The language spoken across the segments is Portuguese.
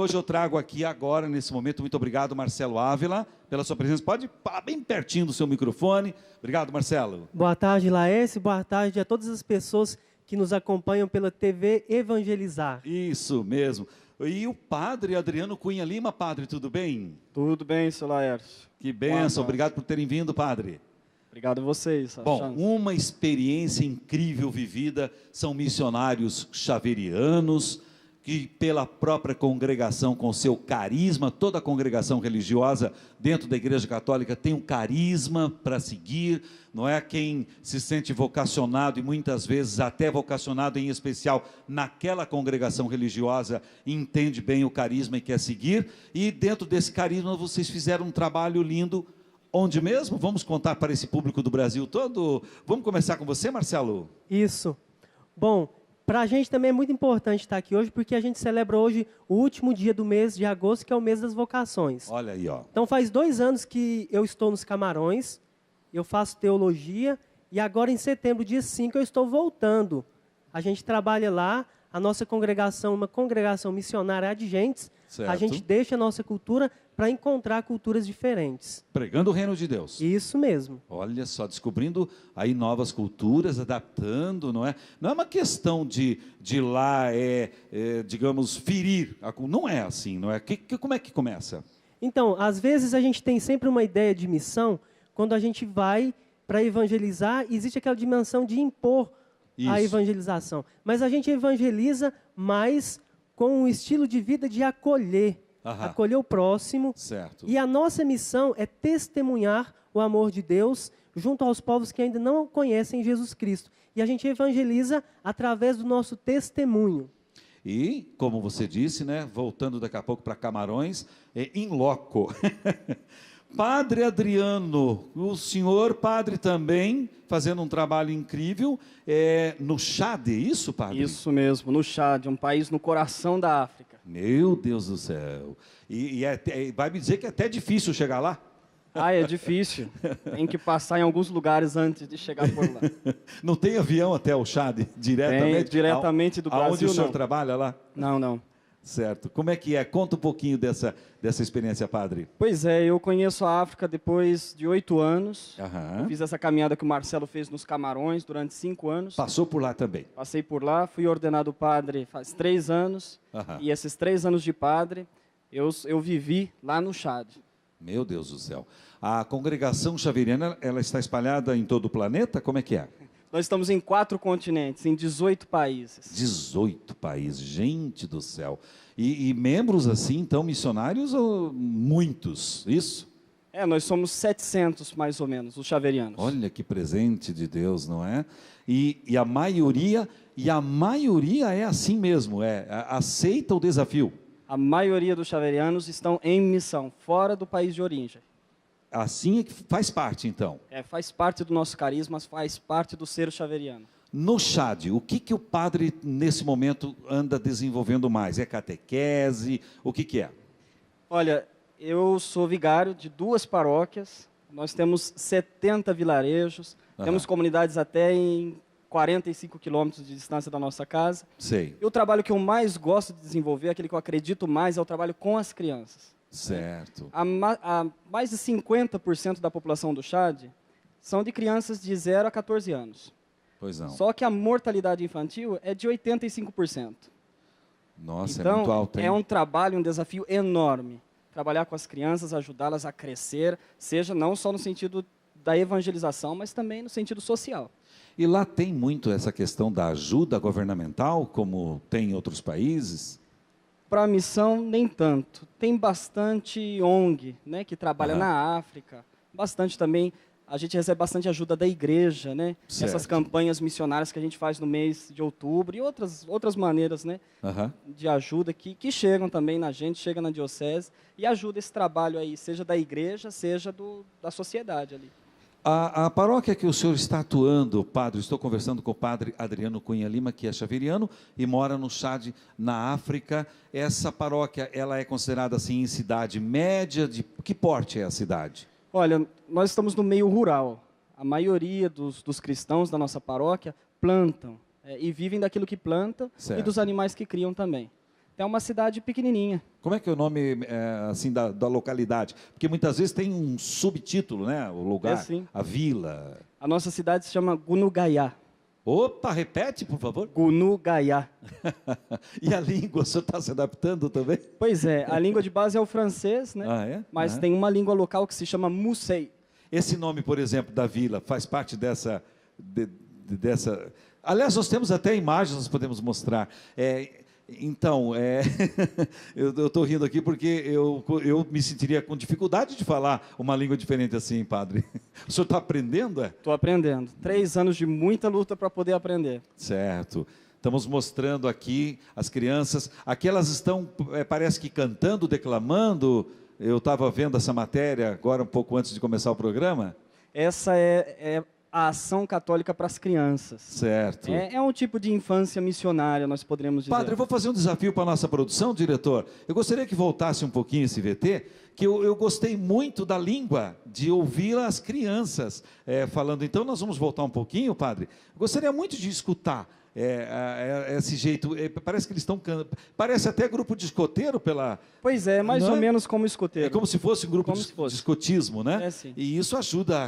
hoje eu trago aqui agora, nesse momento, muito obrigado, Marcelo Ávila, pela sua presença. Pode falar bem pertinho do seu microfone. Obrigado, Marcelo. Boa tarde, Laércio. Boa tarde a todas as pessoas que nos acompanham pela TV Evangelizar. Isso mesmo. E o padre Adriano Cunha Lima, padre, tudo bem? Tudo bem, seu Laércio. Que bênção, obrigado por terem vindo, padre. Obrigado a vocês. Bom, uma experiência incrível vivida, são missionários xaverianos, que pela própria congregação, com seu carisma, toda a congregação religiosa dentro da Igreja Católica tem um carisma para seguir, não é? Quem se sente vocacionado, e muitas vezes até vocacionado em especial naquela congregação religiosa, entende bem o carisma e quer seguir, e dentro desse carisma vocês fizeram um trabalho lindo. Onde mesmo? Vamos contar para esse público do Brasil todo. Vamos começar com você, Marcelo? Isso. Bom, para a gente também é muito importante estar aqui hoje, porque a gente celebra hoje o último dia do mês de agosto, que é o mês das vocações. Olha aí, ó. Então faz 2 anos que eu estou nos Camarões, eu faço teologia, e agora em setembro, dia 5, eu estou voltando. A gente trabalha lá, a nossa congregação, uma congregação missionária Adigentes, certo. A gente deixa a nossa cultura para encontrar culturas diferentes. Pregando o reino de Deus. Isso mesmo. Olha só, descobrindo aí novas culturas, adaptando, não é? Não é uma questão de lá, digamos, ferir. Não é assim, não é? Como é que começa? Então, às vezes a gente tem sempre uma ideia de missão, quando a gente vai para evangelizar, existe aquela dimensão de impor a evangelização. Mas a gente evangeliza mais com um estilo de vida de acolher. Acolher o próximo. Certo. E a nossa missão é testemunhar o amor de Deus junto aos povos que ainda não conhecem Jesus Cristo. E a gente evangeliza através do nosso testemunho. E, como você disse, né, voltando daqui a pouco para Camarões, in loco. Padre Adriano, o senhor padre também, fazendo um trabalho incrível, no Chad, isso, padre? Isso mesmo, no Chad, um país no coração da África. Meu Deus do céu. E vai me dizer que é até difícil chegar lá? Ah, é difícil. Tem que passar em alguns lugares antes de chegar por lá. Não tem avião até o Chad diretamente? Tem, diretamente do Brasil, aonde o senhor não. trabalha lá? Não, não. Certo. Como é que é? Conta um pouquinho dessa experiência, padre. Pois é, eu conheço a África depois de 8 anos. Eu fiz essa caminhada que o Marcelo fez nos Camarões durante 5 anos. Passou por lá também? Passei por lá, fui ordenado padre faz 3 anos. E esses 3 anos de padre, eu vivi lá no Chad. Meu Deus do céu. A congregação xaveriana, ela está espalhada em todo o planeta? Como é que é? Nós estamos em 4 continentes, em 18 países. 18 países, gente do céu. E membros assim, então, missionários, ou muitos, isso? Nós somos 700 mais ou menos, os xaverianos. Olha que presente de Deus, não é? E a maioria é assim mesmo, aceita o desafio. A maioria dos xaverianos estão em missão, fora do país de origem. Assim é que faz parte, então. Faz parte do nosso carisma, faz parte do ser xaveriano. No Chad, o que o padre, nesse momento, anda desenvolvendo mais? É catequese? O que é? Olha, eu sou vigário de 2 paróquias, nós temos 70 vilarejos, temos comunidades até em 45 quilômetros de distância da nossa casa. Sei. E o trabalho que eu mais gosto de desenvolver, aquele que eu acredito mais, é o trabalho com as crianças. Certo. Mais de 50% da população do Chad são de crianças de 0 a 14 anos. Pois não. Só que a mortalidade infantil é de 85%. Nossa, então, é muito alto, hein? É um trabalho, um desafio enorme. Trabalhar com as crianças, ajudá-las a crescer, seja não só no sentido da evangelização, mas também no sentido social. E lá tem muito essa questão da ajuda governamental, como tem em outros países? Para a missão, nem tanto. Tem bastante ONG, né, que trabalha na África. Bastante também, a gente recebe bastante ajuda da igreja, né? Essas campanhas missionárias que a gente faz no mês de outubro e outras maneiras, né, de ajuda que chegam também na gente, chegam na diocese e ajuda esse trabalho aí, seja da igreja, seja da sociedade ali. A paróquia que o senhor está atuando, padre, estou conversando com o padre Adriano Cunha Lima, que é xaveriano e mora no Chad, na África. Essa paróquia, ela é considerada assim em cidade média? De que porte é a cidade? Olha, nós estamos no meio rural. A maioria dos cristãos da nossa paróquia plantam e vivem daquilo que planta e dos animais que criam também. É uma cidade pequenininha. Como é que é o nome assim da localidade? Porque muitas vezes tem um subtítulo, né? O lugar, sim. a vila. A nossa cidade se chama Gunugaiá. Opa, repete, por favor. Gunugaiá. E a língua, o senhor está se adaptando também? Pois é, a língua de base é o francês, né? Ah, é? Mas tem uma língua local que se chama Musei. Esse nome, por exemplo, da vila, faz parte dessa... Aliás, nós temos até imagens, nós podemos mostrar. Então, eu estou rindo aqui porque eu me sentiria com dificuldade de falar uma língua diferente assim, padre. O senhor está aprendendo, é? Estou aprendendo. 3 anos de muita luta para poder aprender. Certo. Estamos mostrando aqui as crianças. Aqui elas estão, parece que cantando, declamando. Eu estava vendo essa matéria agora, um pouco antes de começar o programa. Essa é a ação católica para as crianças. Certo. É um tipo de infância missionária, nós poderíamos dizer. Padre, eu vou fazer um desafio para a nossa produção, diretor. Eu gostaria que voltasse um pouquinho esse VT, que eu gostei muito da língua, de ouvir as crianças falando. Então, nós vamos voltar um pouquinho, padre. Eu gostaria muito de escutar esse jeito. Parece que eles estão cantando. Parece até grupo de escoteiro pela... Pois é, mais ou menos como escoteiro. É como se fosse um grupo de escotismo, né? Sim. E isso ajuda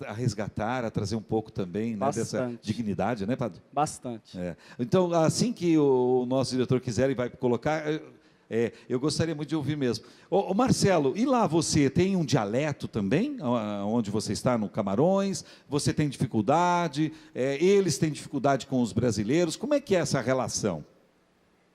a resgatar, a trazer um pouco também, né, dessa dignidade, né, padre? Bastante. Então, assim que o nosso diretor quiser, ele vai colocar... eu gostaria muito de ouvir mesmo. Ô, Marcelo, e lá você tem um dialeto também, onde você está, no Camarões? Você tem dificuldade? Eles têm dificuldade com os brasileiros? Como é que é essa relação?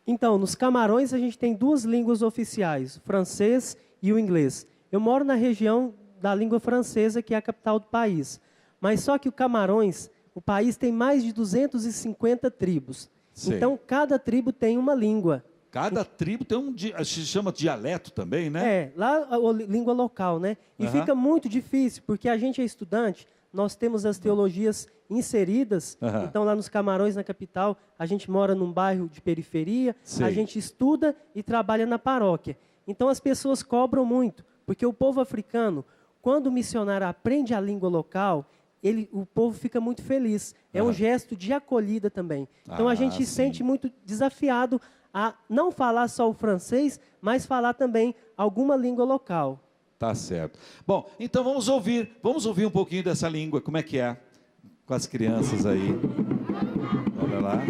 Então, nos Camarões a gente tem 2 línguas oficiais, o francês e o inglês. Eu moro na região da língua francesa, que é a capital do país. Mas só que o Camarões, o país tem mais de 250 tribos. Sei. Então, cada tribo tem uma língua. Cada tribo tem se chama dialeto também, né? Lá a língua local, né? E fica muito difícil, porque a gente é estudante, nós temos as teologias inseridas, então lá nos Camarões, na capital, a gente mora num bairro de periferia, a gente estuda e trabalha na paróquia. Então as pessoas cobram muito, porque o povo africano, quando o missionário aprende a língua local, o povo fica muito feliz. É um gesto de acolhida também. Então a gente se sente muito desafiado a não falar só o francês, mas falar também alguma língua local. Tá certo. Bom, então vamos ouvir um pouquinho dessa língua, como é que é, com as crianças aí. Olha lá.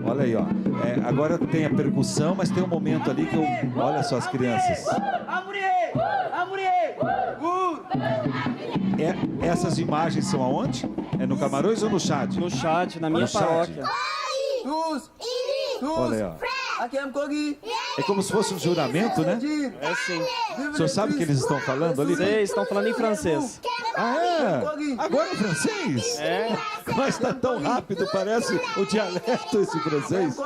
Olha aí, ó. Agora tem a percussão, mas tem um momento ali que olha só as crianças. Essas imagens são aonde? É no Camarões ou no Chad? No Chad, na minha paróquia. Olha aí, ó. É como se fosse um juramento, né? É sim. O senhor sabe o que eles estão falando ali? Eles estão falando em francês. Ah, é? Agora em francês? Mas está tão rápido, parece o dialeto esse francês.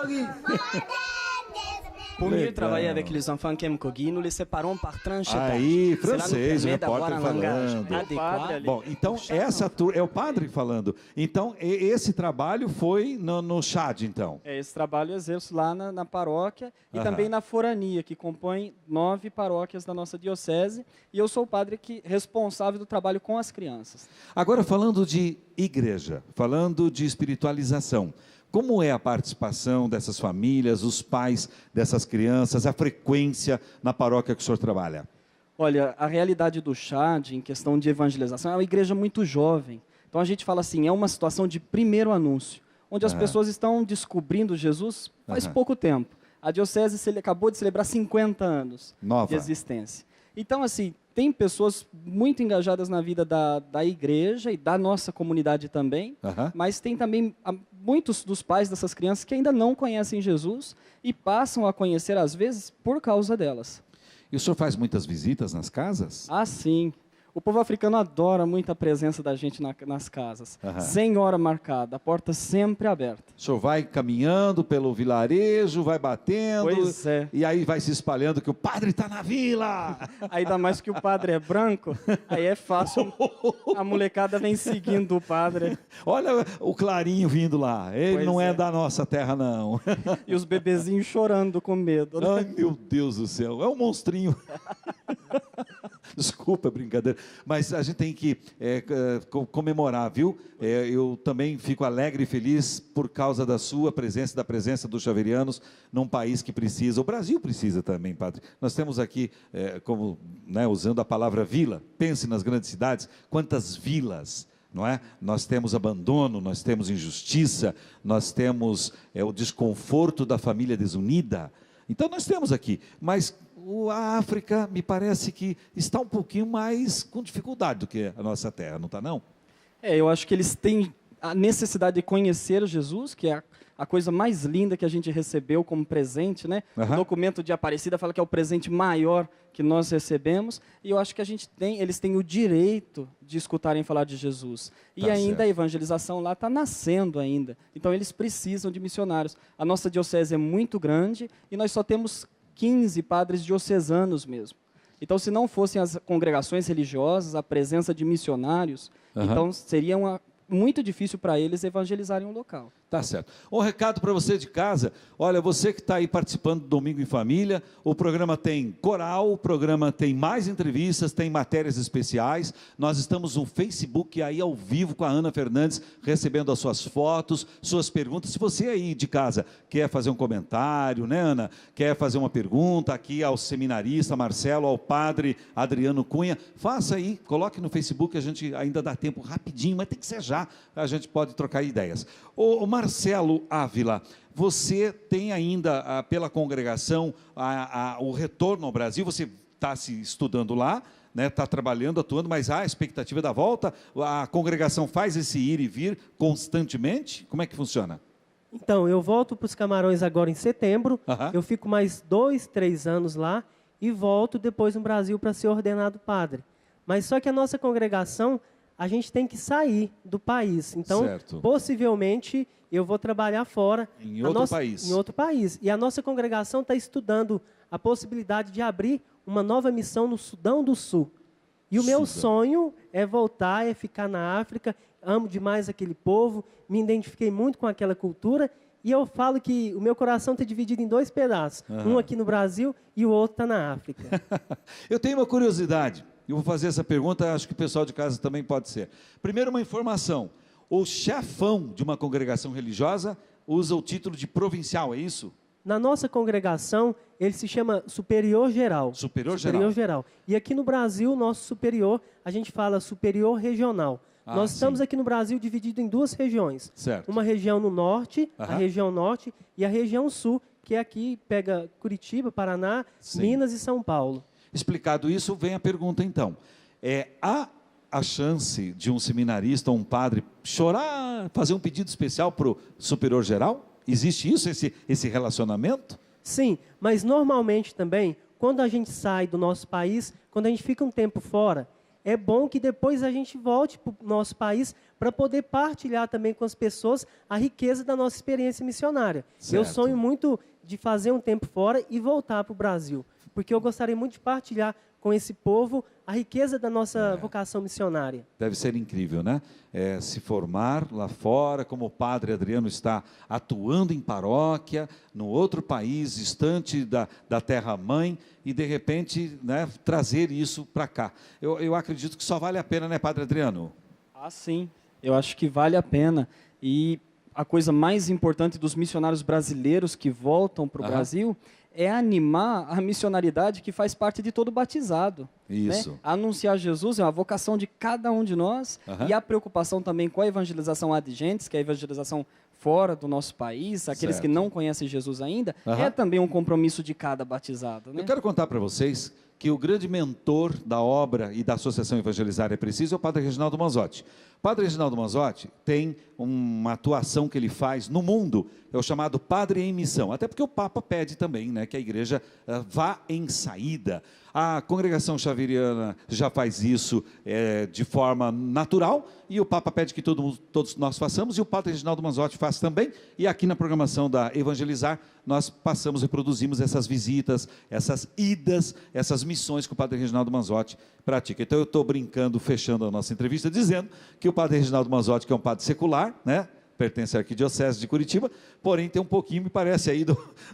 Pour mieux travailler avec les enfants Kemkogi, nous les séparons par tranches d'âge. Aí, francês, o repórter falando. Bom, então essa é o padre falando. Então esse trabalho foi no Chad, então. Esse trabalho eu exerço lá na paróquia e também na forania, que compõe 9 paróquias da nossa diocese. E eu sou o padre responsável do trabalho com as crianças. Agora, falando de igreja, falando de espiritualização, como é a participação dessas famílias, os pais dessas crianças, a frequência na paróquia que o senhor trabalha? Olha, a realidade do Chad, em questão de evangelização, é uma igreja muito jovem. Então a gente fala assim, é uma situação de primeiro anúncio, onde as pessoas estão descobrindo Jesus faz pouco tempo. A diocese acabou de celebrar 50 anos de existência. Então, assim, tem pessoas muito engajadas na vida da igreja e da nossa comunidade também, mas tem também muitos dos pais dessas crianças que ainda não conhecem Jesus e passam a conhecer, às vezes, por causa delas. E o senhor faz muitas visitas nas casas? Ah, sim. O povo africano adora muito a presença da gente nas casas. Sem hora marcada, a porta sempre aberta. O senhor vai caminhando pelo vilarejo, vai batendo, pois é. E aí vai se espalhando que o padre está na vila. Ainda mais que o padre é branco, aí é fácil, a molecada vem seguindo o padre. Olha o clarinho vindo lá, ele pois não é da nossa terra não. E os bebezinhos chorando com medo. Ai, meu Deus do céu, é um monstrinho. Desculpa, brincadeira. Mas a gente tem que comemorar, viu? Eu também fico alegre e feliz por causa da sua presença, da presença dos xaverianos num país que precisa. O Brasil precisa também, padre. Nós temos aqui, como, né, usando a palavra vila, pense nas grandes cidades, quantas vilas, não é? Nós temos abandono, nós temos injustiça, nós temos o desconforto da família desunida. Então nós temos aqui, mas a África me parece que está um pouquinho mais com dificuldade do que a nossa terra, não está não? Eu acho que eles têm a necessidade de conhecer Jesus, que é a coisa mais linda que a gente recebeu como presente, né? O documento de Aparecida fala que é o presente maior que nós recebemos, e eu acho que eles têm o direito de escutarem falar de Jesus. E ainda certo. A evangelização lá está nascendo ainda, então eles precisam de missionários. A nossa diocese é muito grande e nós só temos 15 padres diocesanos mesmo. Então, se não fossem as congregações religiosas, a presença de missionários, então seria muito difícil para eles evangelizarem um local. Tá certo. Um recado para você de casa. Olha, você que está aí participando do Domingo em Família, o programa tem coral, o programa tem mais entrevistas, tem matérias especiais. Nós estamos no Facebook aí ao vivo com a Ana Fernandes, recebendo as suas fotos, suas perguntas. Se você aí de casa quer fazer um comentário, né, Ana? Quer fazer uma pergunta aqui ao seminarista Marcelo, ao padre Adriano Cunha, faça aí, coloque no Facebook, a gente ainda dá tempo rapidinho, mas tem que ser já, a gente pode trocar ideias. O Marcelo Ávila, você tem ainda, pela congregação, o retorno ao Brasil, você está se estudando lá, né, está trabalhando, atuando, mas há a expectativa da volta? A congregação faz esse ir e vir constantemente? Como é que funciona? Então, eu volto para os Camarões agora em setembro, eu fico mais 2, 3 anos lá e volto depois no Brasil para ser ordenado padre. Mas só que a nossa congregação, a gente tem que sair do país. Então, certo. Possivelmente, eu vou trabalhar fora. Em outro país. Em outro país. E a nossa congregação está estudando a possibilidade de abrir uma nova missão no Sudão do Sul. E o meu sonho é voltar, é ficar na África. Amo demais aquele povo, me identifiquei muito com aquela cultura. E eu falo que o meu coração está dividido em 2 pedaços. Um aqui no Brasil e o outro está na África. Eu tenho uma curiosidade. Eu vou fazer essa pergunta, acho que o pessoal de casa também pode ser. Primeiro, uma informação. O chefão de uma congregação religiosa usa o título de provincial, é isso? Na nossa congregação, ele se chama superior geral. Superior geral. E aqui no Brasil, nosso superior, a gente fala superior regional. Nós estamos aqui no Brasil dividido em 2 regiões. Certo. Uma região no norte, a região norte, e a região sul, que é aqui, pega Curitiba, Paraná, Minas e São Paulo. Explicado isso, vem a pergunta então. Há a chance de um seminarista ou um padre chorar, fazer um pedido especial para o superior geral? Existe isso, esse relacionamento? Sim, mas normalmente também, quando a gente sai do nosso país, quando a gente fica um tempo fora, é bom que depois a gente volte para o nosso país para poder partilhar também com as pessoas a riqueza da nossa experiência missionária. Certo. Eu sonho muito de fazer um tempo fora e voltar para o Brasil, porque eu gostaria muito de partilhar com esse povo a riqueza da nossa vocação missionária. Deve ser incrível, né? Se formar lá fora, como o padre Adriano está atuando em paróquia, no outro país, distante da terra-mãe, e de repente, né, trazer isso para cá. Eu acredito que só vale a pena, né, padre Adriano? Sim. Eu acho que vale a pena. E a coisa mais importante dos missionários brasileiros que voltam para o Brasil é animar a missionaridade que faz parte de todo batizado. Isso. Né? Anunciar Jesus é uma vocação de cada um de nós, e a preocupação também com a evangelização ad gentes, que é a evangelização fora do nosso país, aqueles que não conhecem Jesus ainda, é também um compromisso de cada batizado. Né? Eu quero contar para vocês que o grande mentor da obra e da Associação Evangelizar é Preciso é o padre Reginaldo Manzotti. O padre Reginaldo Manzotti tem uma atuação que ele faz no mundo, é o chamado Padre em Missão, até porque o Papa pede também, né, que a igreja vá em saída. A congregação xaveriana já faz isso de forma natural, e o Papa pede que todos nós façamos, e o padre Reginaldo Manzotti faz também, e aqui na programação da Evangelizar, nós reproduzimos essas visitas, essas idas, essas missões que o padre Reginaldo Manzotti pratica. Então eu estou brincando, fechando a nossa entrevista, dizendo que o padre Reginaldo Manzotti, que é um padre secular, né, pertence à Arquidiocese de Curitiba, porém tem um pouquinho, me parece, aí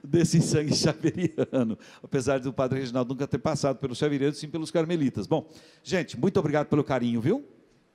desse sangue xaveriano, apesar do Padre Reginaldo nunca ter passado pelos xaverianos, sim pelos carmelitas. Bom, gente, muito obrigado pelo carinho, viu?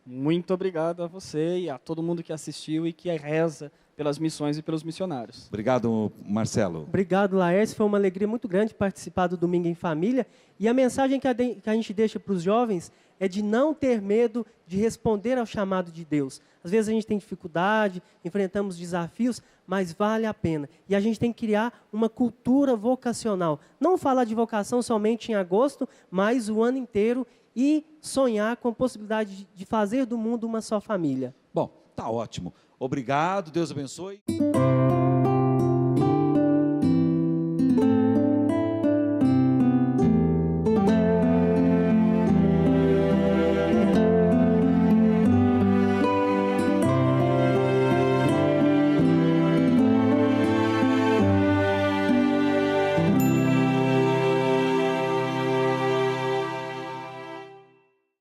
Muito obrigado a você e a todo mundo que assistiu e que reza pelas missões e pelos missionários. Obrigado, Marcelo. Obrigado, Laércio. Foi uma alegria muito grande participar do Domingo em Família. E a mensagem que a gente deixa para os jovens é de não ter medo de responder ao chamado de Deus. Às vezes a gente tem dificuldade, enfrentamos desafios, mas vale a pena. E a gente tem que criar uma cultura vocacional. Não falar de vocação somente em agosto, mas o ano inteiro e sonhar com a possibilidade de fazer do mundo uma só família. Bom, tá ótimo. Obrigado, Deus abençoe.